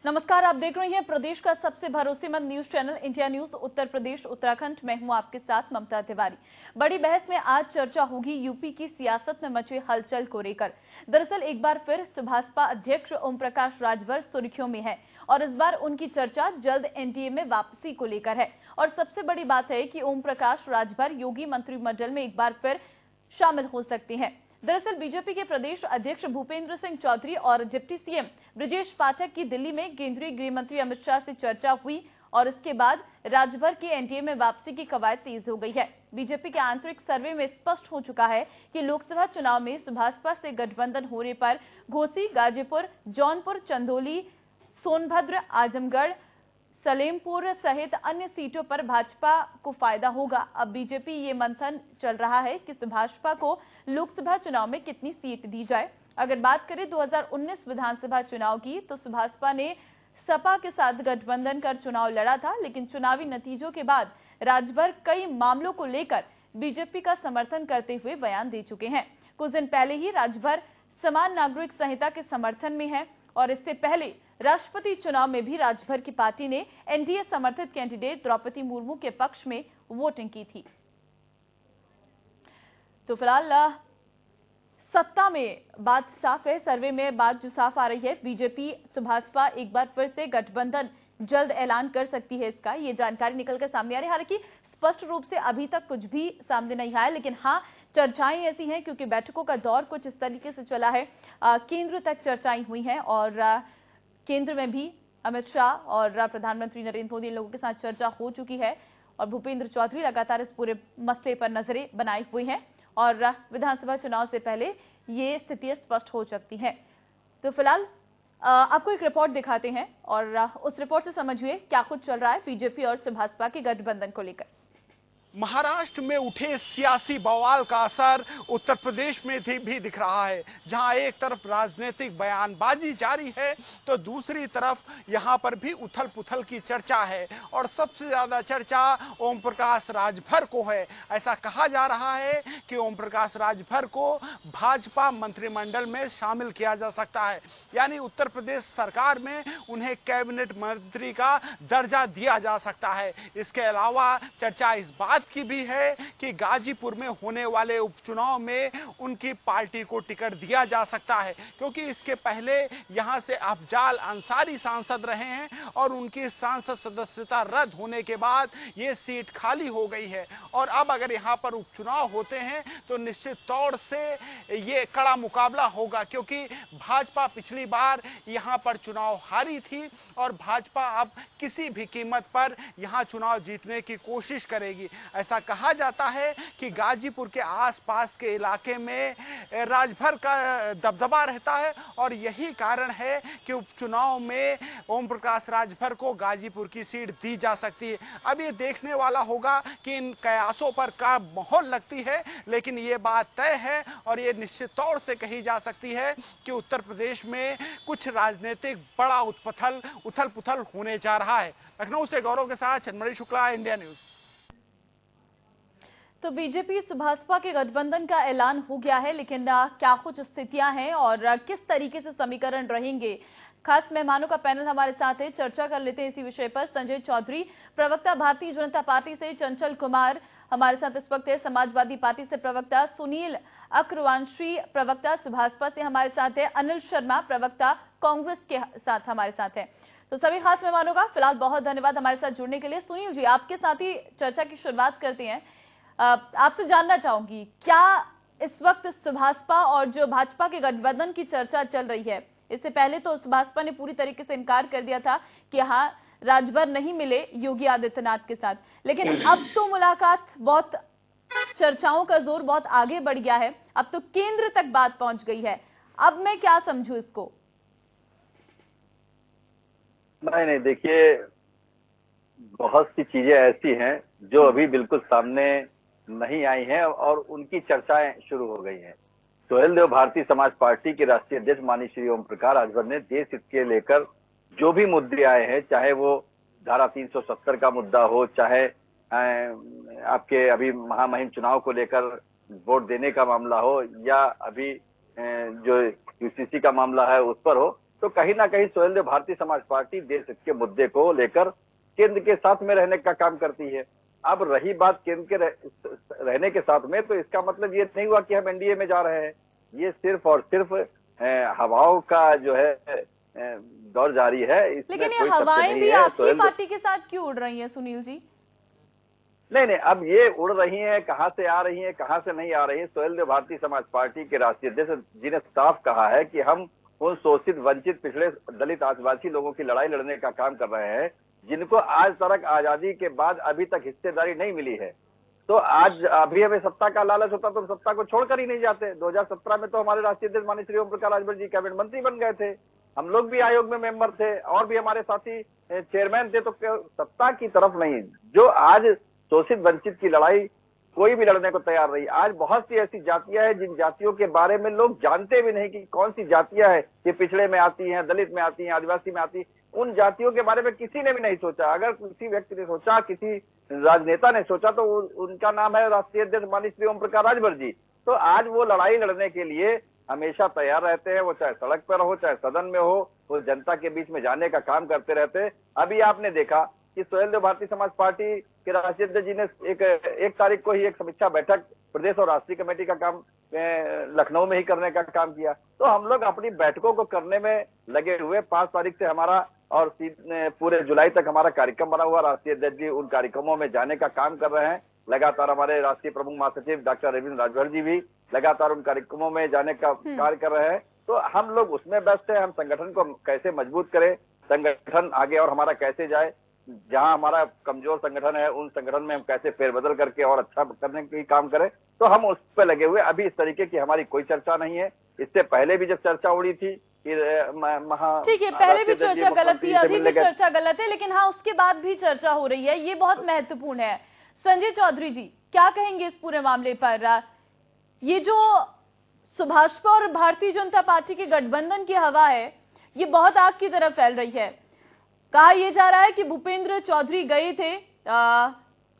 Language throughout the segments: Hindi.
नमस्कार, आप देख रहे हैं प्रदेश का सबसे भरोसेमंद news channel India news Uttar Pradesh Uttarakhand. मैं हूं आपके साथ ममता तिवारी। बड़ी बहस में आज चर्चा होगी यूपी की सियासत में मचे हलचल को लेकर। दरअसल एक बार फिर सुभाषपा अध्यक्ष ओम प्रकाश राजभर सुर्खियों में है और इस बार उनकी चर्चा जल्द एनडीए में वापसी को लेकर है। और सबसे बड़ी बात है कि ओम प्रकाश राजभर योगी मंत्रिमंडल में एक बार फिर शामिल हो सकते हैं। दरअसल बीजेपी के प्रदेश अध्यक्ष भूपेंद्र सिंह चौधरी और डिप्टी सीएम ब्रजेश पाठक की दिल्ली में केंद्रीय गृह मंत्री अमित शाह से चर्चा हुई और इसके बाद राजभर की एनडीए में वापसी की कवायद तेज हो गई है। बीजेपी के आंतरिक सर्वे में स्पष्ट हो चुका है कि लोकसभा चुनाव में सुभाषपा से गठबंधन होने पर घोसी, गाजीपुर, जौनपुर, चंदौली, सोनभद्र, आजमगढ़, सलेमपुर सहित अन्य सीटों पर भाजपा को फायदा होगा। अब बीजेपी ये मंथन चल रहा है कि सुभाषपा को लोकसभा चुनाव में कितनी सीट दी जाए। अगर बात करें 2019 विधानसभा चुनाव की, तो सुभाषपा ने सपा के साथ गठबंधन कर चुनाव लड़ा था, लेकिन चुनावी नतीजों के बाद राजभर कई मामलों को लेकर बीजेपी का समर्थन करते हुए बयान दे चुके हैं। कुछ दिन पहले ही राजभर समान नागरिक संहिता के समर्थन में है और इससे पहले राष्ट्रपति चुनाव में भी राजभर की पार्टी ने एनडीए समर्थित कैंडिडेट द्रौपदी मुर्मू के पक्ष में वोटिंग की थी। तो फिलहाल सत्ता में बात साफ है, सर्वे में बात जो साफ आ रही है, बीजेपी सुभाषपा एक बार फिर से गठबंधन जल्द ऐलान कर सकती है। इसका ये जानकारी निकलकर सामने आ रही है। हालांकि स्पष्ट रूप से अभी तक कुछ भी सामने नहीं आया, लेकिन हाँ, चर्चाएं ऐसी हैं क्योंकि बैठकों का दौर कुछ इस तरीके से चला है। केंद्र तक चर्चाएं हुई हैं और केंद्र में भी अमित शाह और प्रधानमंत्री नरेंद्र मोदी लोगों के साथ चर्चा हो चुकी है और भूपेंद्र चौधरी लगातार इस पूरे मसले पर नजरें बनाए हुए हैं और विधानसभा चुनाव से पहले ये स्थितियां स्पष्ट हो सकती हैं। तो फिलहाल आपको एक रिपोर्ट दिखाते हैं और उस रिपोर्ट से समझिए क्या कुछ चल रहा है बीजेपी और सुभाषपा के गठबंधन को लेकर। महाराष्ट्र में उठे सियासी बवाल का असर उत्तर प्रदेश में भी दिख रहा है, जहां एक तरफ राजनीतिक बयानबाजी जारी है तो दूसरी तरफ यहां पर भी उथल पुथल की चर्चा है और सबसे ज्यादा चर्चा ओम प्रकाश राजभर को है। ऐसा कहा जा रहा है कि ओम प्रकाश राजभर को भाजपा मंत्रिमंडल में शामिल किया जा सकता है, यानी उत्तर प्रदेश सरकार में उन्हें कैबिनेट मंत्री का दर्जा दिया जा सकता है। इसके अलावा चर्चा इस बात की भी है कि गाजीपुर में होने वाले उपचुनाव में उनकी पार्टी को टिकट दिया जा सकता है, क्योंकि इसके पहले यहां से अफजाल अंसारी सांसद रहे हैं और उनकी सांसद सदस्यता रद्द होने के बाद यह सीट खाली हो गई है और अब अगर यहां पर उपचुनाव होते हैं तो निश्चित तौर से यह कड़ा मुकाबला होगा, क्योंकि भाजपा पिछली बार यहां पर चुनाव हारी थी और भाजपा अब किसी भी कीमत पर यहां चुनाव जीतने की कोशिश करेगी। ऐसा कहा जाता है कि गाजीपुर के आसपास के इलाके में राजभर का दबदबा रहता है और यही कारण है कि उपचुनाव में ओम प्रकाश राजभर को गाजीपुर की सीट दी जा सकती है। अब ये देखने वाला होगा कि इन कयासों पर क्या मोहर लगती है, लेकिन ये बात तय है और ये निश्चित तौर से कही जा सकती है कि उत्तर प्रदेश में कुछ राजनीतिक बड़ा उथल पुथल होने जा रहा है। लखनऊ से गौरव के साथ चंद्रमणि शुक्ला, इंडिया न्यूज। तो बीजेपी सुभाषपा के गठबंधन का ऐलान हो गया है, लेकिन क्या कुछ स्थितियां हैं और किस तरीके से समीकरण रहेंगे। खास मेहमानों का पैनल हमारे साथ है, चर्चा कर लेते हैं इसी विषय पर। संजय चौधरी, प्रवक्ता भारतीय जनता पार्टी से चंचल कुमार हमारे साथ इस वक्त है, समाजवादी पार्टी से प्रवक्ता सुनील अक्रवांशी, प्रवक्ता सुभाषपा से हमारे साथ है, अनिल शर्मा, प्रवक्ता कांग्रेस के साथ हमारे साथ है। तो सभी खास मेहमानों का फिलहाल बहुत धन्यवाद हमारे साथ जुड़ने के लिए। सुनील जी, आपके साथ ही चर्चा की शुरुआत करते हैं। आपसे जानना चाहूंगी, क्या इस वक्त सुभाषपा और जो भाजपा के गठबंधन की चर्चा चल रही है, इससे पहले तो सुभाषपा ने पूरी तरीके से इनकार कर दिया था कि हाँ, राजभर नहीं मिले योगी आदित्यनाथ के साथ, लेकिन अब तो मुलाकात बहुत, चर्चाओं का जोर बहुत आगे बढ़ गया है, अब तो केंद्र तक बात पहुंच गई है। अब मैं क्या समझू इसको? नहीं, देखिए, बहुत सी चीजें ऐसी हैं जो अभी बिल्कुल सामने नहीं आई हैं और उनकी चर्चाएं शुरू हो गई हैं। सोहेल देव भारतीय समाज पार्टी के राष्ट्रीय अध्यक्ष माननीय श्री ओम प्रकाश राजभर ने देश हित के लेकर जो भी मुद्दे आए हैं, चाहे वो धारा 370 का मुद्दा हो, चाहे आपके अभी महामहिम चुनाव को लेकर वोट देने का मामला हो, या अभी जो यूसीसी का मामला है उस पर हो, तो कहीं ना कहीं सोहेलदेव भारतीय समाज पार्टी देश के मुद्दे को लेकर केंद्र के साथ में रहने का काम करती है। अब रही बात केंद्र के रहने के साथ में, तो इसका मतलब ये नहीं हुआ कि हम एनडीए में जा रहे हैं। ये सिर्फ और सिर्फ हवाओं का जो है दौर जारी है। इसमें लेकिन ये कोई तथ्य हवाएं नहीं भी है। आपकी पार्टी के साथ क्यों उड़ रही हैं सुनील जी? नहीं, अब ये उड़ रही हैं, कहां से आ रही हैं, कहां से नहीं आ रही हैं। सोहेलदेव भारतीय समाज पार्टी के राष्ट्रीय अध्यक्ष जी ने साफ कहा है कि हम उन शोषित, वंचित, पिछड़े, दलित, आदिवासी लोगों की लड़ाई लड़ने का काम कर रहे हैं जिनको आज तक आजादी के बाद अभी तक हिस्सेदारी नहीं मिली है। तो आज अभी हमें सत्ता का लालच होता तो हम सत्ता को छोड़कर ही नहीं जाते। 2017 में तो हमारे राष्ट्रीय अध्यक्ष माननीय श्री ओम प्रकाश राजभर जी कैबिनेट मंत्री बन गए थे। हम लोग भी आयोग में मेंबर थे और भी हमारे साथी चेयरमैन थे। तो सत्ता की तरफ नहीं, जो आज शोषित वंचित की लड़ाई कोई भी लड़ने को तैयार नहीं। आज बहुत सी ऐसी जातियां हैं जिन जातियों के बारे में लोग जानते भी नहीं कि कौन सी जातियां हैं, ये पिछड़े में आती हैं, दलित में आती हैं, आदिवासी में आती हैं। उन जातियों के बारे में किसी ने भी नहीं सोचा। अगर किसी व्यक्ति ने सोचा, किसी राजनेता ने सोचा, तो उनका नाम है राष्ट्रीय अध्यक्ष माननीय श्री ओम प्रकाश राजभर जी। तो आज वो लड़ाई लड़ने के लिए हमेशा तैयार रहते हैं। वो चाहे सड़क पर हो, चाहे सदन में हो, वो जनता के बीच में जाने का काम करते रहते हैं। अभी आपने देखा कि सोहेलदेव भारतीय समाज पार्टी के राष्ट्रीय अध्यक्ष जी ने एक तारीख को ही एक समीक्षा बैठक प्रदेश और राष्ट्रीय कमेटी का काम लखनऊ में ही करने का काम किया। तो हम लोग अपनी बैठकों को करने में लगे हुए। 5 तारीख से हमारा और पूरे जुलाई तक हमारा कार्यक्रम बना हुआ। राष्ट्रीय अध्यक्ष जी उन कार्यक्रमों में जाने का काम कर रहे हैं। लगातार हमारे राष्ट्रीय प्रमुख महासचिव डॉक्टर रविंद्र राजभर जी भी लगातार उन कार्यक्रमों में जाने का कार्य कर रहे हैं। तो हम लोग उसमें व्यस्त हैं। हम संगठन को कैसे मजबूत करें, संगठन आगे और हमारा कैसे जाए, जहां हमारा कमजोर संगठन है उन संगठन में हम कैसे फेरबदल करके और अच्छा करने की काम करें, तो हम उस पर लगे हुए। अभी इस तरीके की हमारी कोई चर्चा नहीं है। इससे पहले भी जब चर्चा उड़ी थी, ठीक है, पहले भी चर्चा गलत थी, अभी भी चर्चा गलत है, लेकिन हाँ, उसके बाद भी चर्चा हो रही है, ये बहुत महत्वपूर्ण है। संजय चौधरी जी, क्या कहेंगे इस पूरे मामले पर? ये जो सुभाषपा और भारतीय जनता पार्टी के गठबंधन की हवा है, ये बहुत आग की तरफ फैल रही है। कहा यह जा रहा है कि भूपेंद्र चौधरी गए थे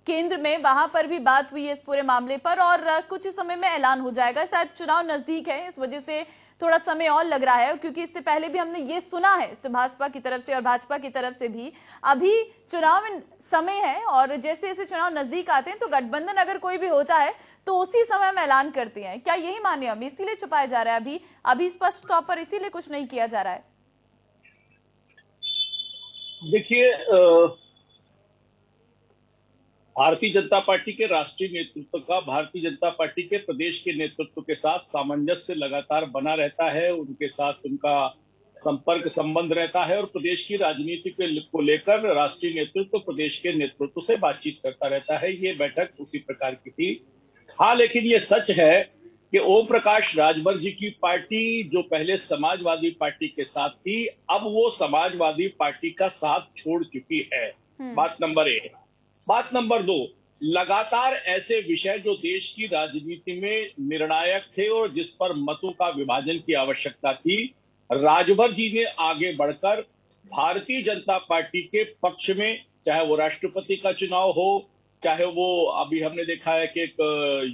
केंद्र में, वहां पर भी बात हुई है इस पूरे मामले पर और कुछ समय में ऐलान हो जाएगा। शायद चुनाव नजदीक है, इस वजह से थोड़ा समय और लग रहा है, क्योंकि इससे पहले भी हमने ये सुना है भाजपा की तरफ से और भाजपा की तरफ से भी, अभी चुनाव में समय है और जैसे जैसे चुनाव नजदीक आते हैं तो गठबंधन अगर कोई भी होता है तो उसी समय में ऐलान करते हैं। क्या यही माने हम, इसीलिए छुपाया जा रहा है अभी स्पष्ट तौर पर इसीलिए कुछ नहीं किया जा रहा है? देखिए, भारतीय जनता पार्टी के राष्ट्रीय नेतृत्व का भारतीय जनता पार्टी के प्रदेश के नेतृत्व के साथ सामंजस्य लगातार बना रहता है। उनके साथ उनका संपर्क संबंध रहता है और प्रदेश की राजनीति को लेकर राष्ट्रीय नेतृत्व प्रदेश के नेतृत्व से बातचीत करता रहता है। ये बैठक उसी प्रकार की थी। हाँ, लेकिन ये सच है कि ओम प्रकाश राजभर जी की पार्टी जो पहले समाजवादी पार्टी के साथ थी, अब वो समाजवादी पार्टी का साथ छोड़ चुकी है। बात नंबर 1। बात नंबर 2, लगातार ऐसे विषय जो देश की राजनीति में निर्णायक थे और जिस पर मतों का विभाजन की आवश्यकता थी, राजभर जी ने आगे बढ़कर भारतीय जनता पार्टी के पक्ष में, चाहे वो राष्ट्रपति का चुनाव हो, चाहे वो अभी हमने देखा है कि एक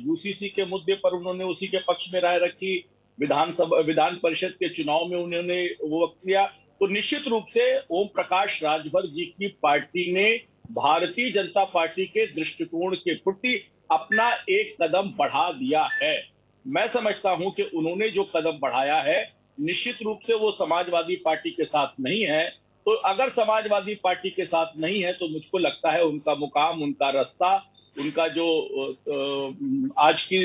यूसीसी के मुद्दे पर उन्होंने उसी के पक्ष में राय रखी, विधान परिषद के चुनाव में उन्होंने वो वक्त किया। तो निश्चित रूप से ओम प्रकाश राजभर जी की पार्टी ने भारतीय जनता पार्टी के दृष्टिकोण के प्रति अपना एक कदम बढ़ा दिया है। मैं समझता हूं कि उन्होंने जो कदम बढ़ाया है, निश्चित रूप से वो समाजवादी पार्टी के साथ नहीं है। तो अगर समाजवादी पार्टी के साथ नहीं है तो मुझको लगता है उनका मुकाम, उनका रास्ता, उनका जो आज की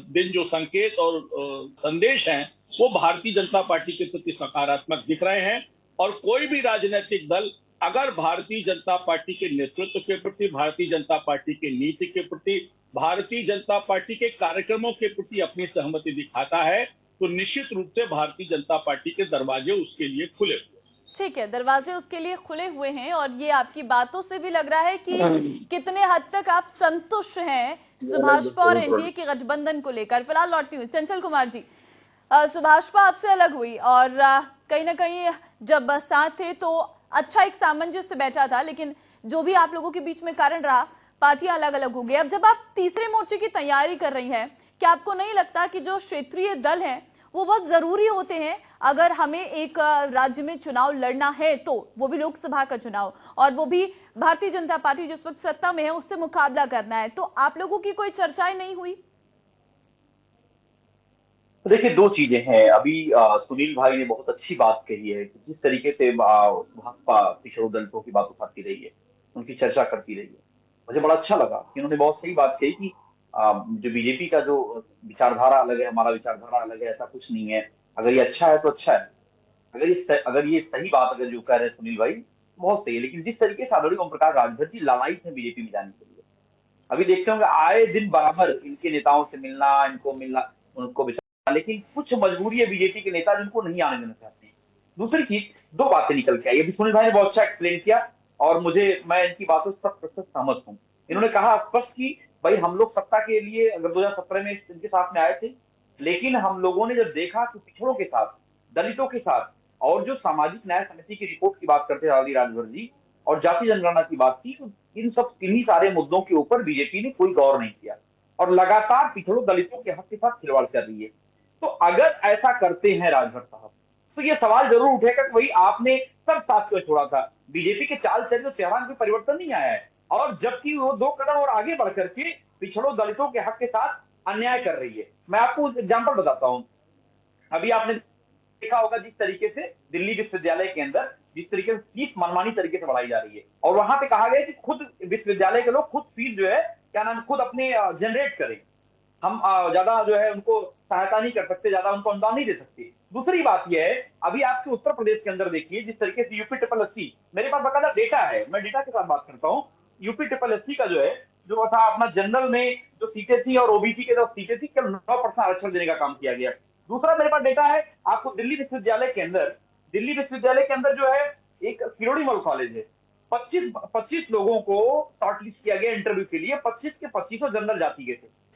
दिन जो संकेत और संदेश हैं, वो भारतीय जनता पार्टी के प्रति सकारात्मक दिख रहे हैं। और कोई भी राजनीतिक दल अगर भारतीय जनता पार्टी के नेतृत्व के प्रति, भारतीय जनता पार्टी के नीति के प्रति, भारतीय जनता पार्टी के कार्यक्रमों के प्रति अपनी सहमति दिखाता है, तो निश्चित रूप से भारतीय जनता पार्टी के दरवाजे उसके लिए खुले हुए। ठीक है, दरवाजे उसके लिए खुले हुए हैं और ये आपकी बातों से भी लग रहा है कि कितने हद तक आप संतुष्ट हैं सुभाषपा और एनडीए के गठबंधन को लेकर। फिलहाल लौटती हूँ चंचल कुमार जी, सुभाषपा आपसे अलग हुई और कहीं ना कहीं जब साथ थे तो अच्छा एक सामंजस्य बैठा था, लेकिन जो भी आप लोगों के बीच में कारण रहा, पार्टियां अलग अलग हो गई। अब जब आप तीसरे मोर्चे की तैयारी कर रही हैं, क्या आपको नहीं लगता कि जो क्षेत्रीय दल हैं वो बहुत जरूरी होते हैं अगर हमें एक राज्य में चुनाव लड़ना है, तो वो भी लोकसभा का चुनाव, और वो भी भारतीय जनता पार्टी जिस वक्त सत्ता में है उससे मुकाबला करना है। तो आप लोगों की कोई चर्चाएं नहीं हुई? तो देखिए, दो चीजें हैं। अभी सुनील भाई ने बहुत अच्छी बात कही है कि जिस तरीके से भाजपा पिछड़ों दलितों की बात उठाती रही है, उनकी चर्चा करती रही है, मुझे बड़ा अच्छा लगा कि उन्होंने बहुत सही बात कही कि जो बीजेपी का जो विचारधारा अलग है, हमारा विचारधारा अलग है, ऐसा कुछ नहीं है। अगर ये अच्छा है तो अच्छा है। अगर ये सही बात अगर जो कह रहे हैं सुनील भाई, बहुत सही है। लेकिन जिस तरीके से आदरणीय ओम प्रकाश राजभर जी लालायित है बीजेपी में जाने के लिए, अभी देखते होंगे आए दिन बराबर इनके नेताओं से मिलना, इनको मिलना, उनको, लेकिन कुछ मजबूरी है बीजेपी के नेता जिनको नहीं आने देना चाहते हैं। दूसरी चीज, दो बातें निकल के आई। अभी सुनील भाई ने बहुत अच्छा एक्सप्लेन किया और मैं इनकी बातों से 100% सहमत हूं। इन्होंने कहा स्पष्ट कि भाई हम लोग सत्ता के लिए अगर 2017 में इनके साथ में आए थे, लेकिन हम लोगों ने जब देखा कि पिछड़ों के साथ, दलितों के साथ, और जो सामाजिक न्याय समिति की रिपोर्ट की बात करते थे राजभर जी, और जाति जनगणना की बात की, तो इन्हीं सारे मुद्दों के ऊपर बीजेपी ने कोई गौर नहीं किया और लगातार पिछड़ों दलितों के हक के साथ खिलवाड़ कर रही है। तो अगर ऐसा करते हैं राजभर साहब, तो ये सवाल जरूर उठेगा कि भाई आपने सब साथ क्यों छोड़ा था। बीजेपी के चाल चल चेहरा में परिवर्तन नहीं आया है, और जबकि वो 2 कदम और आगे बढ़ करके पिछड़ों दलितों के हक के साथ अन्याय कर रही है। मैं आपको एग्जाम्पल बताता हूं। अभी आपने देखा होगा जिस तरीके से दिल्ली विश्वविद्यालय के अंदर जिस तरीके से फीस मनमानी तरीके से बढ़ाई जा रही है, और वहां पे कहा गया कि खुद विश्वविद्यालय के लोग खुद फीस जो है क्या नाम खुद अपने जनरेट करें। हम ज्यादा जो है उनको सहायता नहीं कर सकते, ज्यादा उनको अनुदान नहीं दे सकते। दूसरी बात यह है, अभी आपके उत्तर प्रदेश के अंदर देखिए जिस तरीके से यूपी ट्रिपल एससी, मेरे पास बकायदा डेटा है, मैं डेटा के साथ बात करता हूँ। यूपी ट्रिपल एससी का जो है, जो था अपना जनरल में जो सीटें थी और ओबीसी के जो सीटें थी, केवल 9% आरक्षण देने का काम किया गया। दूसरा मेरे पास डेटा है आपको दिल्ली विश्वविद्यालय के अंदर जो है एक किरोड़ीमल कॉलेज है, 25 लोगों को शॉर्टलिस्ट किया गया इंटरव्यू के लिए, 25 के 25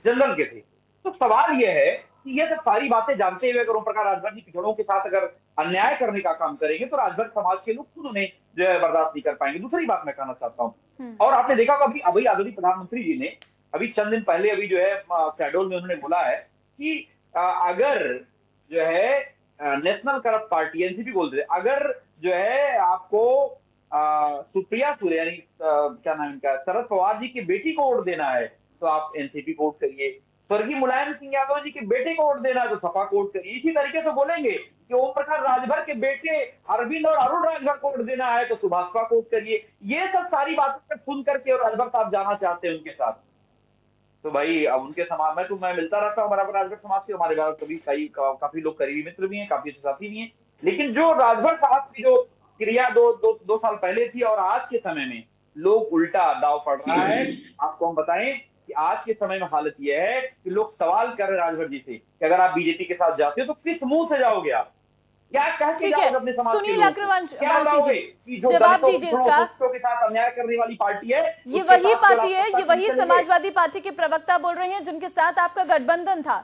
जनरल के थे। तो सवाल यह है कि ये सब सारी बातें जानते हुए अगर ओम प्रकाश राजभर जी पिछड़ों के साथ अगर अन्याय करने का काम करेंगे, तो राजभर समाज के लोग खुद उन्हें जो है बर्दाश्त नहीं कर पाएंगे। दूसरी बात मैं कहना चाहता हूँ, और आपने देखा अभी आदरणीय प्रधानमंत्री जी ने अभी चंद दिन पहले अभी जो है शहडोल में उन्होंने बोला है कि अगर जो है नेशनल करप्ट पार्टी एनसीपी बोलते थे, अगर जो है आपको सुप्रिया सुले यानी क्या नाम इनका शरद पवार जी की बेटी को वोट देना है तो आप एनसीपी को वोट करिए, स्वर्गीय मुलायम सिंह यादव जी के बेटे को वोट देना है तो सपा को वोट करिए। इसी तरीके से बोलेंगे कि ओम प्रकाश राजभर के बेटे अरविंद और अरुण राजभर को वोट देना है तो सुभाषपा को वोट करिए। ये सब सारी बातें सुन करके और राजभर साहब जाना चाहते हैं उनके साथ। तो भाई अब उनके समाज में तो मैं मिलता रहता हूँ बराबर राजभर समाज से, हमारे बारे कभी काफी लोग करीबी मित्र भी हैं, काफी अच्छे साथी भी हैं। लेकिन जो राजभर साहब की जो क्रिया दो साल पहले थी और आज के समय में लोग उल्टा दाव पड़ रहा है। आपको हम बताएं कि आज के समय में हालत यह है कि लोग सवाल कर रहे हैं राजभर जी से कि अगर आप बीजेपी के साथ जाते हो तो किस मुंह से जाओगे आप, क्या कह के जाओगे अपने समाज के लोगों को, क्या बताओगे कि जो दलितों के साथ अन्याय करने वाली पार्टी है, ये वही पार्टी है, ये वही समाजवादी पार्टी के प्रवक्ता बोल रहे हैं जिनके साथ आपका गठबंधन था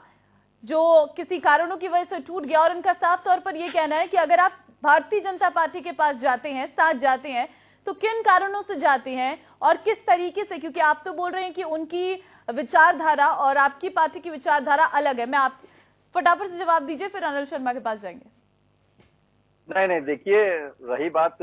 जो किसी कारणों की वजह से टूट गया, और उनका साफ तौर पर यह कहना है कि अगर आप भारतीय जनता पार्टी के पास जाते हैं, साथ जाते हैं, तो किन कारणों से जाते हैं और किस तरीके से, क्योंकि आप तो बोल रहे हैं कि उनकी विचारधारा और आपकी पार्टी की विचारधारा अलग है। मैं आप फटाफट से जवाब दीजिए, फिर अनिल शर्मा के पास जाएंगे। नहीं, देखिए, रही बात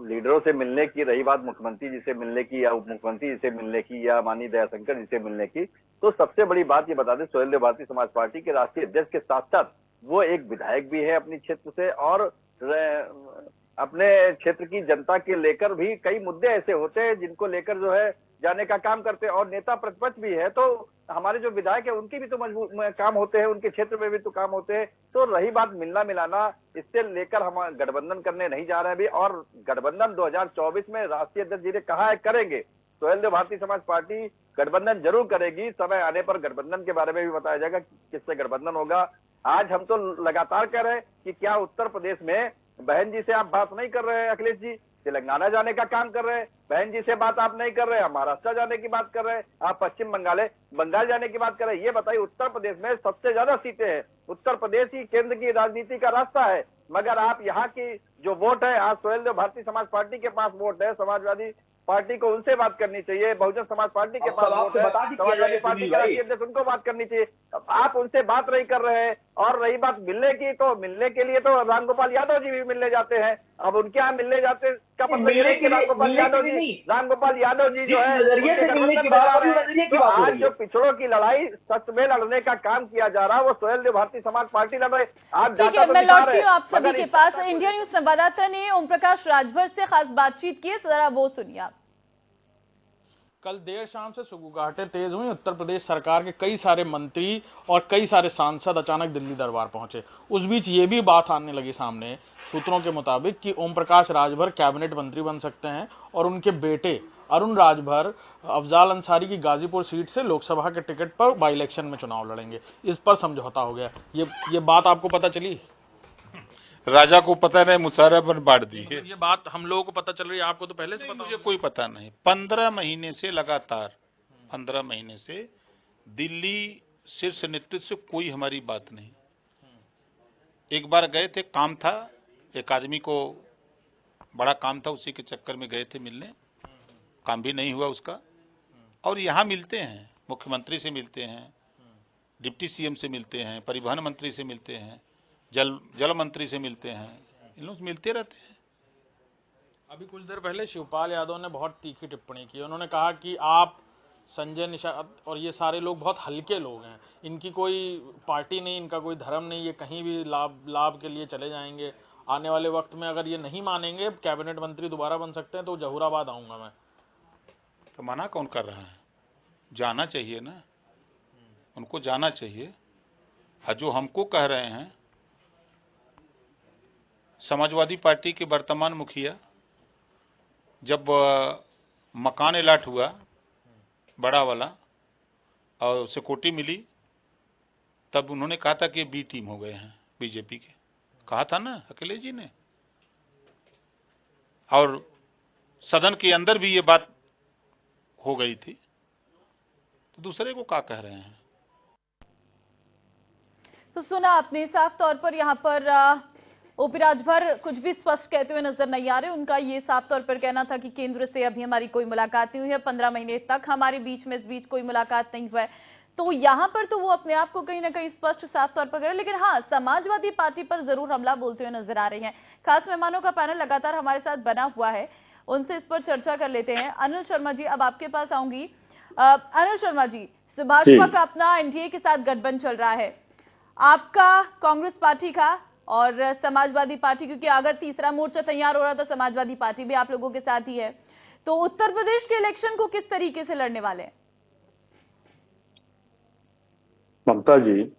लीडरों से मिलने की, रही बात मुख्यमंत्री जी से मिलने की या उप मुख्यमंत्री जी से मिलने की या माननीय दयाशंकर जी से मिलने की, तो सबसे बड़ी बात ये बता दें, सुहेलदेव देव भारतीय समाज पार्टी के राष्ट्रीय अध्यक्ष के साथ साथ वो एक विधायक भी है अपनी क्षेत्र से, और अपने क्षेत्र की जनता के लेकर भी कई मुद्दे ऐसे होते हैं जिनको लेकर जो है जाने का काम करते हैं, और नेता प्रतिपक्ष भी है। तो हमारे जो विधायक है उनकी भी तो काम होते हैं, उनके क्षेत्र में भी तो काम होते हैं। तो रही बात मिलना मिलाना, इससे लेकर हम गठबंधन करने नहीं जा रहे हैं अभी, और गठबंधन 2024 में राष्ट्रीय अध्यक्ष जी ने कहा है करेंगे। सुहेलदेव भारतीय समाज पार्टी गठबंधन जरूर करेगी, समय आने पर गठबंधन के बारे में भी बताया जाएगा किससे गठबंधन होगा। आज हम तो लगातार कह रहे हैं कि क्या उत्तर प्रदेश में बहन जी से आप बात नहीं कर रहे हैं, अखिलेश जी तेलंगाना जाने का काम कर रहे हैं, बहन जी से बात आप नहीं कर रहे हैं, आप महाराष्ट्र जाने की बात कर रहे हैं, आप पश्चिम बंगाल जाने की बात कर रहे हैं। ये बताइए, उत्तर प्रदेश में सबसे ज्यादा सीटें हैं, उत्तर प्रदेश ही केंद्र की राजनीति का रास्ता है, मगर आप यहाँ की जो वोट है, आज सुहेलदेव भारतीय समाज पार्टी के पास वोट है, समाजवादी पार्टी को उनसे बात करनी चाहिए, बहुजन समाज पार्टी के पास वोट है, समाजवादी पार्टी के राष्ट्रीय अध्यक्ष उनको बात करनी चाहिए। आप उनसे बात नहीं कर रहे हैं। और रही बात मिलने की, तो मिलने के लिए तो रामगोपाल यादव जी भी मिलने जाते हैं। अब उनके यहाँ मिलने जाते का मतलब रामगोपाल यादव जी जो है तो आज जो पिछड़ों की लड़ाई सच में लड़ने का काम किया जा रहा है वो सोहेल देव भारतीय समाज पार्टी लड़ रहे। आप ठीक है, मैं लौटती हूँ आप सभी के पास। इंडिया न्यूज संवाददाता ने ओम प्रकाश राजभर से खास बातचीत की है, जरा वो सुनिए आप। कल देर शाम से सुगबुगाहटें तेज हुई। उत्तर प्रदेश सरकार के कई सारे मंत्री और कई सारे सांसद अचानक दिल्ली दरबार पहुंचे। उस बीच ये भी बात आने लगी सामने सूत्रों के मुताबिक कि ओम प्रकाश राजभर कैबिनेट मंत्री बन सकते हैं और उनके बेटे अरुण राजभर अफजाल अंसारी की गाजीपुर सीट से लोकसभा के टिकट पर बाई इलेक्शन में चुनाव लड़ेंगे। इस पर समझौता हो गया। ये बात आपको पता चली? राजा को पता नहीं, मुशर्रफ पर बांट दी है। ये बात हम लोगों को पता चल रही है, आपको तो पहले से पता? मुझे कोई पता नहीं। 15 महीने से लगातार 15 महीने से दिल्ली शीर्ष नेतृत्व से कोई हमारी बात नहीं। एक बार गए थे, काम था, एक आदमी को बड़ा काम था, उसी के चक्कर में गए थे मिलने, काम भी नहीं हुआ उसका। और यहाँ मिलते हैं, मुख्यमंत्री से मिलते हैं, डिप्टी सीएम से मिलते हैं, परिवहन मंत्री से मिलते हैं, जल मंत्री से मिलते हैं, इन लोग मिलते रहते हैं। अभी कुछ देर पहले शिवपाल यादव ने बहुत तीखी टिप्पणी की। उन्होंने कहा कि आप संजय निषाद और ये सारे लोग बहुत हल्के लोग हैं, इनकी कोई पार्टी नहीं, इनका कोई धर्म नहीं, ये कहीं भी लाभ के लिए चले जाएंगे। आने वाले वक्त में अगर ये नहीं मानेंगे, कैबिनेट मंत्री दोबारा बन सकते हैं, तो जहूराबाद आऊंगा मैं। तो मना कौन कर रहा है? जाना चाहिए ना, उनको जाना चाहिए। जो हमको कह रहे हैं, समाजवादी पार्टी के वर्तमान मुखिया जब मकान अलॉट हुआ बड़ा वाला और सिक्योरिटी मिली, तब उन्होंने कहा था कि बी टीम हो गए हैं बीजेपी के। कहा था ना अखिलेश जी ने। और सदन के अंदर भी ये बात हो गई थी, तो दूसरे को क्या कह रहे हैं? तो सुना आपने, साफ तौर पर यहाँ पर ओपी राजभर कुछ भी स्पष्ट कहते हुए नजर नहीं आ रहे। उनका ये साफ तौर पर कहना था कि केंद्र से अभी हमारी कोई मुलाकात नहीं हुई है, 15 महीने तक हमारे बीच में इस बीच कोई मुलाकात नहीं हुआ है। तो यहाँ पर तो वो अपने आप को कहीं ना कहीं स्पष्ट साफ तौर पर कर रहे हैं, लेकिन हाँ, समाजवादी पार्टी पर जरूर हमला बोलते हुए नजर आ रहे हैं। खास मेहमानों का पैनल लगातार हमारे साथ बना हुआ है, उनसे इस पर चर्चा कर लेते हैं। अनिल शर्मा जी, अब आपके पास आऊंगी। अनिल शर्मा जी, भाजपा का अपना एनडीए के साथ गठबंधन चल रहा है, आपका कांग्रेस पार्टी का और समाजवादी पार्टी, क्योंकि अगर तीसरा मोर्चा तैयार हो रहा तो समाजवादी पार्टी भी आप लोगों के साथ ही है। तो उत्तर प्रदेश के इलेक्शन को किस तरीके से लड़ने वाले हैं? ममता जी,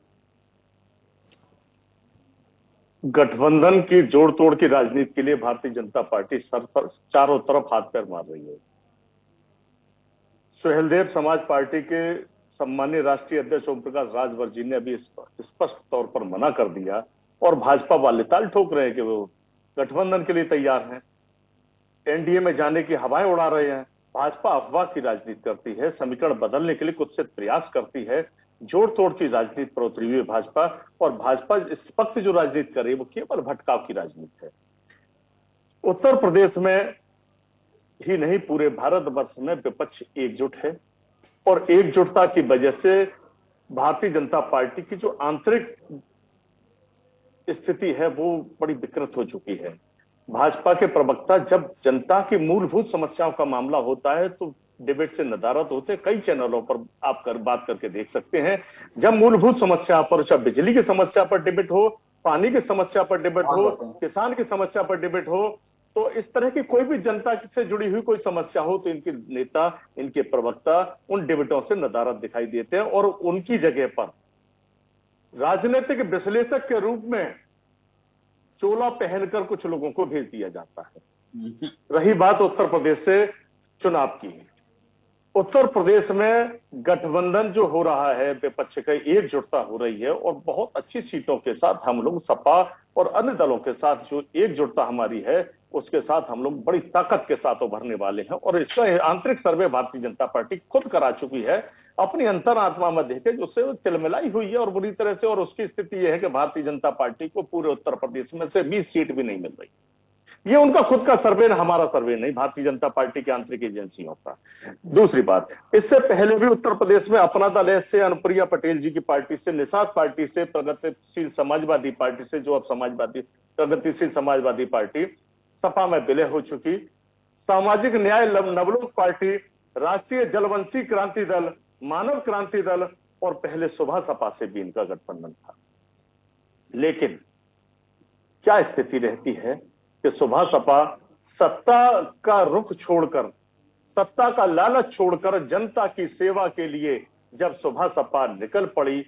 गठबंधन की जोड़ तोड़ की राजनीति के लिए भारतीय जनता पार्टी सर पर चारों तरफ हाथ पैर मार रही है। सुहेलदेव समाज पार्टी के सम्मानीय राष्ट्रीय अध्यक्ष ओम प्रकाश राजभर जी ने अभी स्पष्ट तौर पर मना कर दिया और भाजपा वाले ताल ठोक रहे हैं कि वो गठबंधन के लिए तैयार हैं, एनडीए में जाने की हवाएं उड़ा रहे हैं। भाजपा अफवाह की राजनीति करती है, समीकरण बदलने के लिए कुत्सित प्रयास करती है, जोड़ तोड़ की राजनीति पर उतरी हुई भाजपा। और भाजपा इस वक्त जो राजनीति कर रही है वो केवल भटकाव की राजनीति है। उत्तर प्रदेश में ही नहीं, पूरे भारतवर्ष में विपक्ष एकजुट है और एकजुटता की वजह से भारतीय जनता पार्टी की जो आंतरिक स्थिति है वो बड़ी विकृत हो चुकी है। भाजपा के प्रवक्ता जब जनता की मूलभूत समस्याओं का मामला होता है तो डिबेट से नदारद होते हैं। कई चैनलों पर आप बात करके देख सकते हैं, जब मूलभूत समस्या पर, चाहे बिजली की समस्या पर डिबेट हो, पानी की समस्या पर डिबेट हो, किसान की समस्या पर डिबेट हो, तो इस तरह की कोई भी जनता से जुड़ी हुई कोई समस्या हो तो इनके नेता, इनके प्रवक्ता उन डिबेटों से नदारद दिखाई देते हैं और उनकी जगह पर राजनीतिक विश्लेषक के रूप में चोला पहनकर कुछ लोगों को भेज दिया जाता है। रही बात उत्तर प्रदेश से चुनाव की, उत्तर प्रदेश में गठबंधन जो हो रहा है, विपक्ष का एकजुटता हो रही है और बहुत अच्छी सीटों के साथ हम लोग सपा और अन्य दलों के साथ जो एकजुटता हमारी है उसके साथ हम लोग बड़ी ताकत के साथ उभरने वाले हैं। और इसका आंतरिक सर्वे भारतीय जनता पार्टी खुद करा चुकी है, अपनी अंतरात्मा में देखे उससे तिलमिलाई हुई है और बुरी तरह से। और उसकी स्थिति यह है कि भारतीय जनता पार्टी को पूरे उत्तर प्रदेश में से 20 सीट भी नहीं मिल रही। ये उनका खुद का सर्वे, हमारा सर्वे नहीं, भारतीय जनता पार्टी की आंतरिक एजेंसियों का। दूसरी बात, इससे पहले भी उत्तर प्रदेश में अपना दल से, अनुप्रिया पटेल जी की पार्टी से, निषाद पार्टी से, प्रगतिशील समाजवादी पार्टी से, जो अब प्रगतिशील समाजवादी पार्टी सपा में विलय हो चुकी, सामाजिक न्याय नवलोक पार्टी, राष्ट्रीय जलवंशी क्रांति दल, मानव क्रांति दल और पहले सुभा सपा से भी इनका गठबंधन था। लेकिन क्या स्थिति रहती है कि सुभा सपा सत्ता का रुख छोड़कर, सत्ता का लालच छोड़कर जनता की सेवा के लिए जब सुभा सपा निकल पड़ी,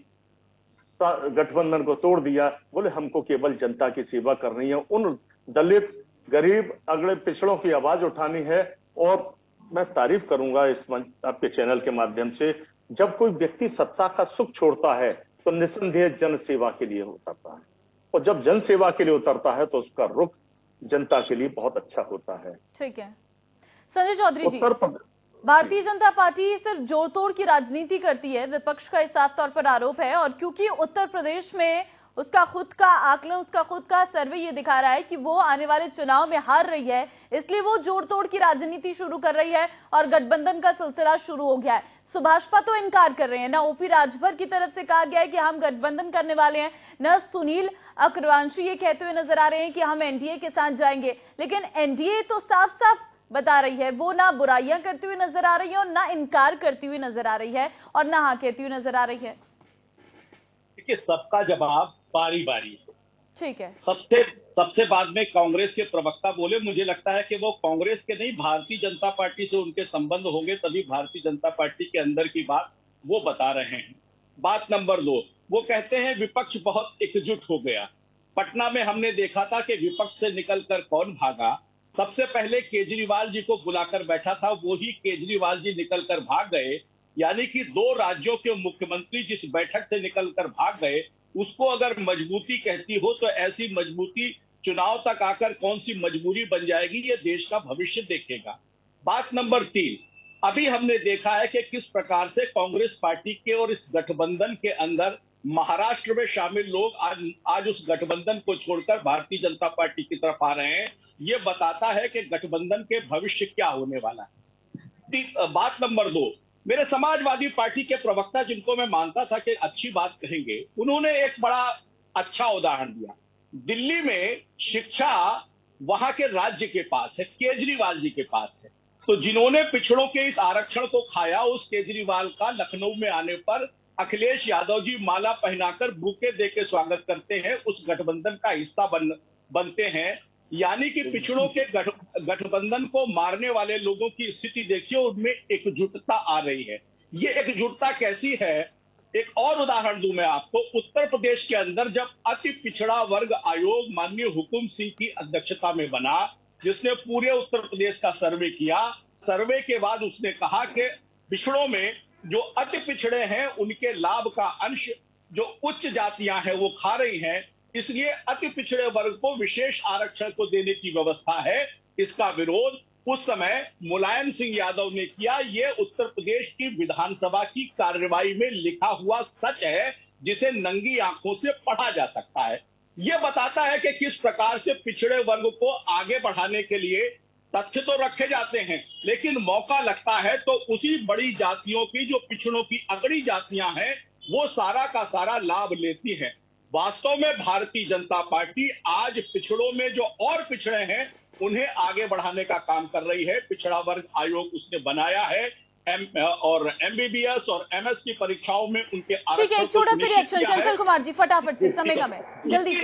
गठबंधन को तोड़ दिया, बोले हमको केवल जनता की सेवा करनी है, उन दलित, गरीब, अगड़े पिछड़ों की आवाज उठानी है। और मैं तारीफ करूंगा इस आपके चैनल के माध्यम से, जब कोई व्यक्ति सत्ता का सुख छोड़ता है तो निसंदेह जन सेवा के लिए उतरता है, और जब जन सेवा के लिए उतरता है तो उसका रुख जनता के लिए बहुत अच्छा होता है। ठीक है संजय चौधरी जी, भारतीय जनता पार्टी सिर्फ जोड़ तोड़ की राजनीति करती है, विपक्ष का इस साफ तौर पर आरोप है, और क्योंकि उत्तर प्रदेश में उसका खुद का आकलन, उसका खुद का सर्वे ये दिखा रहा है कि वो आने वाले चुनाव में हार रही है, इसलिए वो जोड़ तोड़ की राजनीति शुरू कर रही है और गठबंधन का सिलसिला शुरू हो गया है। सुभाषपा तो इनकार कर रहे हैं, ना ओपी राजभर की तरफ से कहा गया है कि हम गठबंधन करने वाले हैं, न सुनील अग्रवांशी ये कहते हुए नजर आ रहे हैं कि हम एनडीए के साथ जाएंगे। लेकिन एनडीए तो साफ साफ बता रही है, वो ना बुराइयां करती हुई नजर आ रही है और ना इनकार करती हुई नजर आ रही है और ना हाँ कहती हुई नजर आ रही है। देखिए, सबका जवाब बारी बारी से। ठीक है, सबसे बाद में कांग्रेस के प्रवक्ता बोले, मुझे लगता है कि वो कांग्रेस के नहीं, भारतीय जनता पार्टी से उनके संबंध होंगे, तभी भारतीय जनता पार्टी के अंदर की बात वो बता रहे हैं। बात नंबर 2, वो कहते हैं विपक्ष बहुत एकजुट हो गया। पटना में हमने देखा था कि विपक्ष से निकलकर कौन भागा, सबसे पहले केजरीवाल जी को बुलाकर बैठा था, वो ही केजरीवाल जी निकलकर भाग गए। यानी कि 2 राज्यों के मुख्यमंत्री जिस बैठक से निकलकर भाग गए, उसको अगर मजबूती कहती हो तो ऐसी मजबूती चुनाव तक आकर कौन सी मजबूरी बन जाएगी, ये देश का भविष्य देखेगा। बात नंबर 3, अभी हमने देखा है कि किस प्रकार से कांग्रेस पार्टी के और इस गठबंधन के अंदर महाराष्ट्र में शामिल लोग आज उस गठबंधन को छोड़कर भारतीय जनता पार्टी की तरफ आ रहे हैं। ये बताता है कि गठबंधन के भविष्य क्या होने वाला है। बात नंबर 2, मेरे समाजवादी पार्टी के प्रवक्ता, जिनको मैं मानता था कि अच्छी बात कहेंगे, उन्होंने एक बड़ा अच्छा उदाहरण दिया। दिल्ली में शिक्षा वहां के राज्य के पास है, केजरीवाल जी के पास है, तो जिन्होंने पिछड़ों के इस आरक्षण को खाया, उस केजरीवाल का लखनऊ में आने पर अखिलेश यादव जी माला पहनाकर बुके देकर स्वागत करते हैं, उस गठबंधन का हिस्सा बनते हैं। यानी कि पिछड़ों के गठबंधन को मारने वाले लोगों की स्थिति देखिए, उनमें एकजुटता आ रही है। ये एकजुटता कैसी है, एक और उदाहरण दूं मैं आपको। उत्तर प्रदेश के अंदर जब अति पिछड़ा वर्ग आयोग माननीय हुकुम सिंह की अध्यक्षता में बना, जिसने पूरे उत्तर प्रदेश का सर्वे किया, सर्वे के बाद उसने कहा कि पिछड़ों में जो अति पिछड़े हैं उनके लाभ का अंश जो उच्च जातियां हैं वो खा रही हैं, इसलिए अति पिछड़े वर्ग को विशेष आरक्षण को देने की व्यवस्था है। इसका विरोध उस समय मुलायम सिंह यादव ने किया। ये उत्तर प्रदेश की विधानसभा की कार्यवाही में लिखा हुआ सच है, जिसे नंगी आंखों से पढ़ा जा सकता है। यह बताता है कि किस प्रकार से पिछड़े वर्ग को आगे बढ़ाने के लिए तथ्य तो रखे जाते हैं, लेकिन मौका लगता है तो उसी बड़ी जातियों की, जो पिछड़ों की अगड़ी जातियां हैं, वो सारा का सारा लाभ लेती हैं। वास्तव में भारतीय जनता पार्टी आज पिछड़ों में जो और पिछड़े हैं उन्हें आगे बढ़ाने का काम कर रही है। पिछड़ा वर्ग आयोग उसने बनाया है, और एमबीबीएस और एमएस की परीक्षाओं में उनके ठीक है, एक छोटा सा रिएक्शन चंचल कुमार जी, फटाफट से, समय कम है, जल्दी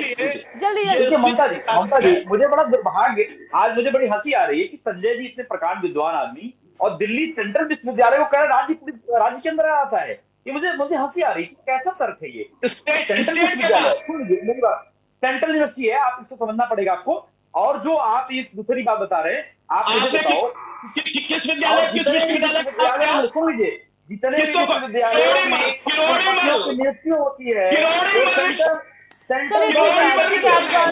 जल्दी। ममता जी, मुझे बड़ा दुर्भाग्य, आज मुझे बड़ी हंसी आ रही है कि संजय जी इतने प्रकांड विद्वान आदमी और दिल्ली सेंट्रल विश्वविद्यालय को कह राज्य के अंदर आता है। ये मुझे हंसी आ रही है, कैसा तर्क है ये? सेंट्रल विश्वविद्यालय, सेंट्रल यूनिवर्सिटी है, आप इसको समझना पड़ेगा आपको। और जो आप ये दूसरी बात बता रहे हैं, आप मुझे बताओ किस विद्यालय, किस विश्वविद्यालय सुन लीजिए, जितने विश्वविद्यालयों में नियुक्ति होती है,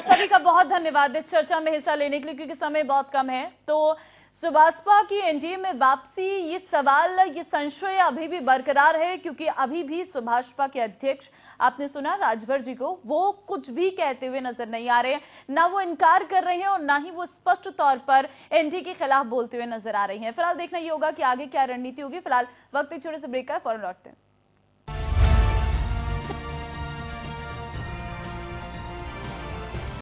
सभी का बहुत धन्यवाद इस चर्चा में हिस्सा लेने के लिए, क्योंकि समय बहुत कम है। तो सुभाषपा की एनडीए में वापसी, ये सवाल, ये संशय अभी भी बरकरार है, क्योंकि अभी भी सुभाषपा के अध्यक्ष आपने सुना राजभर जी को, वो कुछ भी कहते हुए नजर नहीं आ रहे हैं, ना वो इनकार कर रहे हैं और ना ही वो स्पष्ट तौर पर एनडीए के खिलाफ बोलते हुए नजर आ रही हैं। फिलहाल देखना ये होगा कि आगे क्या रणनीति होगी। फिलहाल वक्त एक छोटे से ब्रेक का, फौरन लौटते हैं।